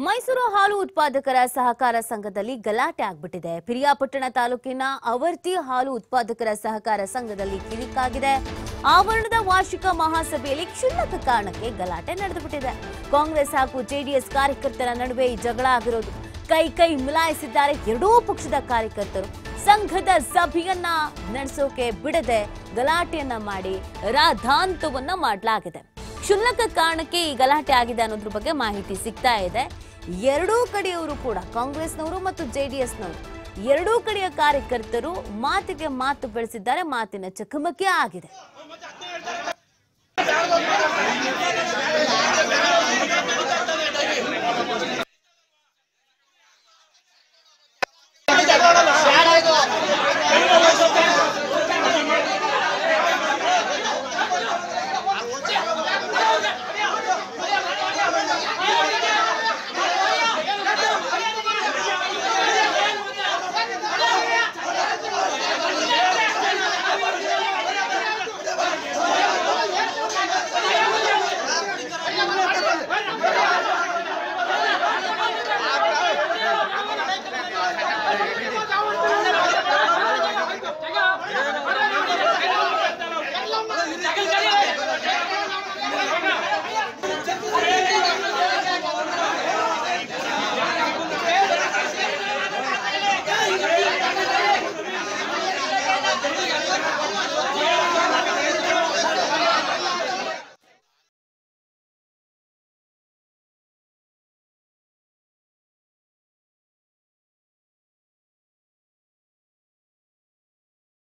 ಮೈಸೂರು ಹಾಲು ಉತ್ಪಾದಕರ ಸಹಕಾರ ಸಂಘದಲ್ಲಿ ಗಲಾಟೆ ಆಗ್ಬಿಟ್ಟಿದೆ. ಪಿರಿಯಾಪಟ್ಟಣ ತಾಲೂಕಿನ ಆವರ್ತಿ ಹಾಲು ಉತ್ಪಾದಕರ ಸಹಕಾರ ಸಂಘದಲ್ಲಿ ಕಿರಿಕಾಗಿದೆ. ಆವರಣದ ವಾರ್ಷಿಕ ಮಹಾಸಭೆಯಲ್ಲಿ ಕ್ಷುಲ್ಲಕ ಕಾರಣಕ್ಕೆ ಗಲಾಟೆ ನಡೆದುಬಿಟ್ಟಿದೆ. ಕಾಂಗ್ರೆಸ್ ಹಾಗೂ ಜೆಡಿಎಸ್ ಕಾರ್ಯಕರ್ತರ ನಡುವೆ ಈ ಜಗಳ ಆಗಿರೋದು. ಕೈ ಮಿಲಾಯಿಸಿದ್ದಾರೆ ಎರಡೂ ಪಕ್ಷದ ಕಾರ್ಯಕರ್ತರು. ಸಂಘದ ಸಭೆಯನ್ನ ನಡೆಸೋಕೆ ಬಿಡದೆ ಗಲಾಟೆಯನ್ನ ಮಾಡಿ ರಾಧಾಂತವನ್ನ ಮಾಡಲಾಗಿದೆ. ಕ್ಷುಲ್ಲಕ ಕಾರಣಕ್ಕೆ ಈ ಗಲಾಟೆ ಆಗಿದೆ ಅನ್ನೋದ್ರ ಬಗ್ಗೆ ಮಾಹಿತಿ ಸಿಗ್ತಾ ಇದೆ. ಎರಡೂ ಕಡೆಯವರು ಕೂಡ ಕಾಂಗ್ರೆಸ್ನವರು ಮತ್ತು ಜೆಡಿಎಸ್ನವರು ಎರಡೂ ಕಡೆಯ ಕಾರ್ಯಕರ್ತರು ಮಾತಿಗೆ ಮಾತು ಬೆಳೆಸಿದ್ದಾರೆ. ಮಾತಿನ ಚಕಮಕಿ ಆಗಿದೆ.